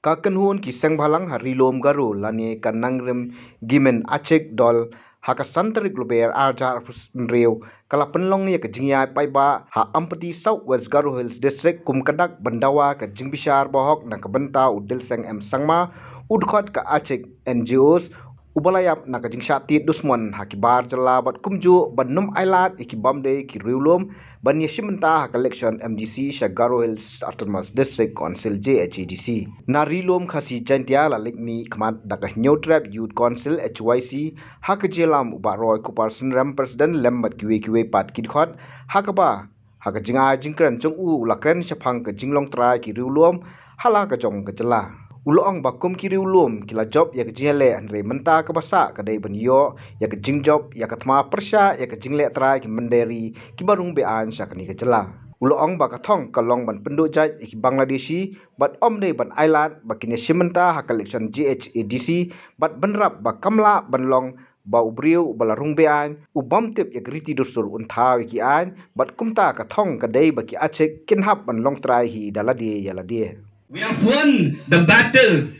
Kakan hun ki sang balang harilom garu lani kanangrem gimen acek dol hakasantar glober arjar reu kala penlong ya kejingya paiba ha Ampati South West Garo Hills District kumkadak bandawa ka jingbishar bohok na kabenta udil sang sangma udkhot ka acek NGOs ubalayap na kajingsati dusmon hakibar jalabat kumju banum Ailad ikibamde ki riulom ban yeshimenta collection MDC Shagaro Hills Autonomous District Council GHADC na rilom khasi jantia la likmi khamat daka neutrap youth council HYC hakajelam ubaroy kuparson ram president lembat kiwe pat kidkhot hakaba hakajinga jingkran chongu lakren chapang ka jinglong trai ki riulom hala ka jong ka jala ulong bakum ki riulom kila job yak jele andre menta ka basa ka dai banyo yak jing job yak thma persha yak jingle trai ki manderi ki barung be an sakani ka jala ulong ba ka thong ka long ban pendu jaj ki Bangladeshi bat omde ban Ailad bakine simenta ha collection GHADC bat banrap ba kamla banlong ba ubriu balarung be an ubam tip yak riti dusur untha ki an bat kumta ka thong ka dai ba ki achek kinhap ban long trai hi daladi yaladi. We have won the battle.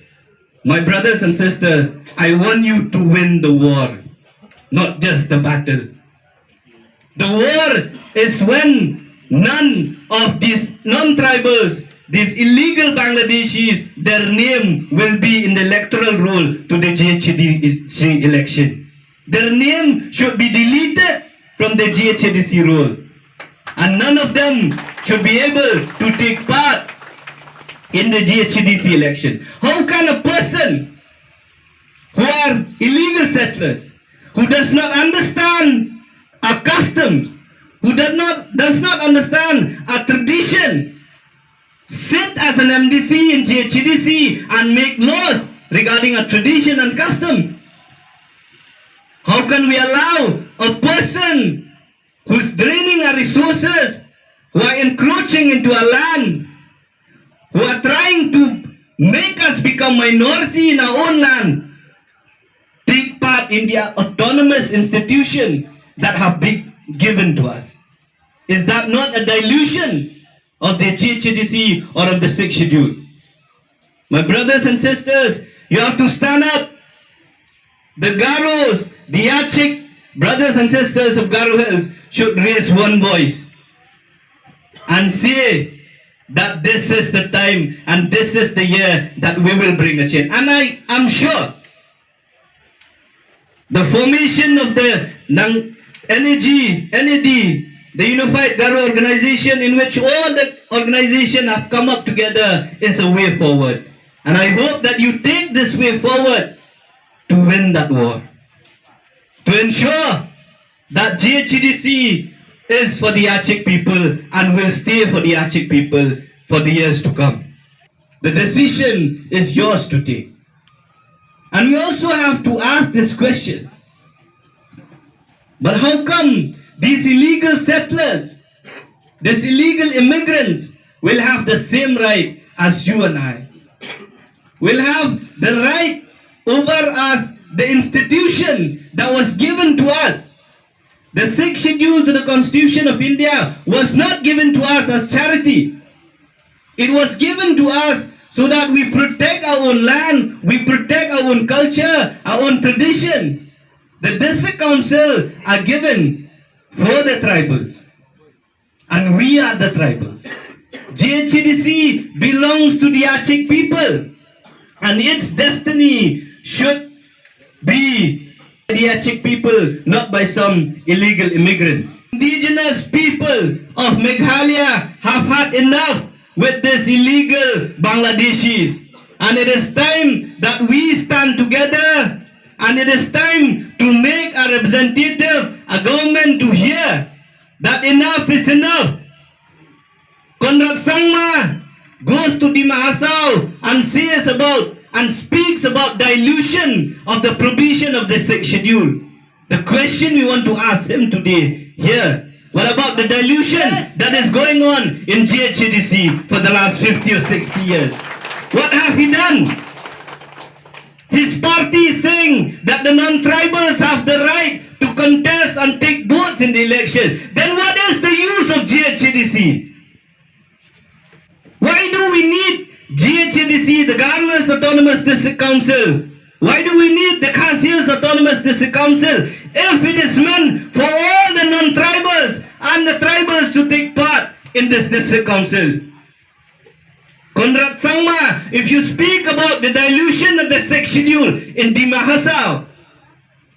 My brothers and sisters, I want you to win the war, not just the battle. The war is when none of these non-tribals, these illegal Bangladeshis, their name will be in the electoral roll to the GHADC election. Their name should be deleted from the GHADC roll. And none of them should be able to take part in the GHADC election. How can a person who are illegal settlers, who does not understand our customs, who does not understand our tradition, sit as an MDC in GHADC and make laws regarding our tradition and custom? How can we allow a person who's draining our resources, who are encroaching into our land, who are trying to make us become minority in our own land, take part in the autonomous institution that have been given to us? Is that not a dilution of the GHADC or of the 6th schedule? My brothers and sisters, you have to stand up. The Garos, the Aceh brothers and sisters of Garo Hills should raise one voice and say that this is the time and this is the year that we will bring a change. And I am sure the formation of the NAD, the Unified Garo Organization, in which all the organizations have come up together, is a way forward. And I hope that you take this way forward to win that war, to ensure that GHADC is for the Aceh people and will stay for the Aceh people for the years to come. The decision is yours to take. And we also have to ask this question: but how come these illegal settlers, these illegal immigrants will have the same right as you and I? Will have the right over us, the institution that was given to us. The 6th schedule to the Constitution of India was not given to us as charity. It was given to us so that we protect our own land, we protect our own culture, our own tradition. The district council are given for the tribals, and we are the tribals. GHADC belongs to the Aceh people, and its destiny should be the Aceh people, not by some illegal immigrants. Indigenous people of Meghalaya have had enough with these illegal Bangladeshis, and it is time that we stand together, and it is time to make a representative, a government, to hear that enough is enough. Conrad Sangma goes to Di Mahasau and says about and speaks about dilution of the provision of the 6th schedule. The question we want to ask him today here: what about the dilution that is going on in GHADC for the last 50 or 60 years? What have he done? His party is saying that the non-tribals have the right to contest and take votes in the election. Then what is the use of GHADC? Why do we need GHADC, the Garwel's Autonomous District Council. Why do we need the Khasi's Autonomous District Council if it is meant for all the non-tribals and the tribals to take part in this district council? Conrad Sangma, if you speak about the dilution of the sex schedule in Dimahasao,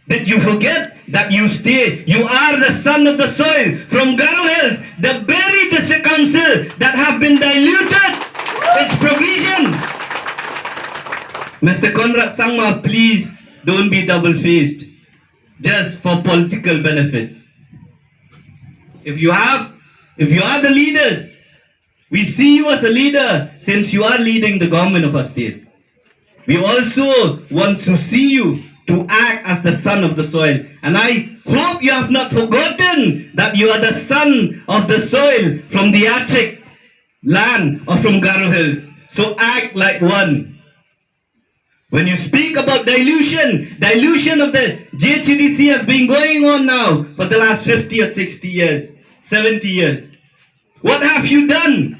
did you forget that you are the son of the soil from Garo Hills, the very district council that have been diluted its provision? Mr. Conrad Sangma, please don't be double-faced just for political benefits. If you are the leaders, we see you as a leader since you are leading the government of our state. We also want to see you to act as the son of the soil. And I hope you have not forgotten that you are the son of the soil from the Aceh land or from Garo Hills. So act like one. When you speak about dilution of the GHADC has been going on now for the last 50 or 60 years, 70 years. What have you done?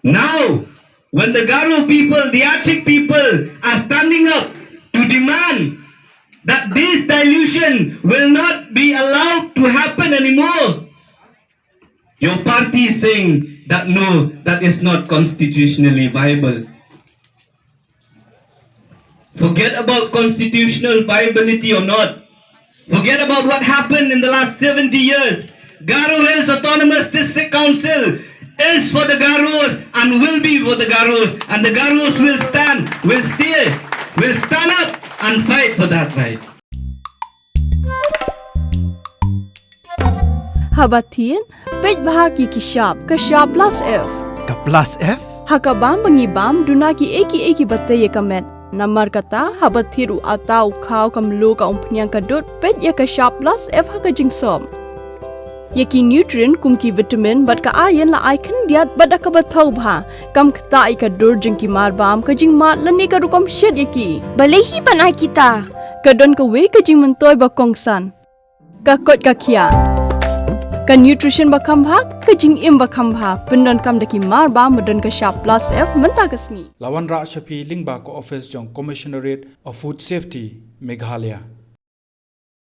Now, when the Garo people, the Aceh people are standing up to demand that this dilution will not be allowed to happen anymore, your party is saying that no, that is not constitutionally viable. Forget about constitutional viability or not. Forget about what happened in the last 70 years. Garo Hills Autonomous District Council is for the Garos and will be for the Garos. And the Garos will stand up and fight for that right. Habatin, pej bahagi kishap plus F. Ka plus F? Hakabam bangibam dunaki eki bataya kamet. Namar kata habathiru atau khau kamlu ka umpnyang kadut pet ya ka sharp plus F ha ka jingsom. Yaki nutrient kum ki vitamin bat ka iron la icon diat bat ka bathau bha kam khta I ka dur jing ki mar bam ka jing mat lani ka rukom shed yaki. Balehi panai kita. Ka don ka we ka jing mentoy ba kongsan. Ka kot ka kia. Ka nutrition ba khambha ka jing im ba khambha pendon kam daki mar ba medon ka sharp plus F menta kasni. Lawan Ra Shafi Lingba ko office jong Commissionerate of Food Safety Meghalaya.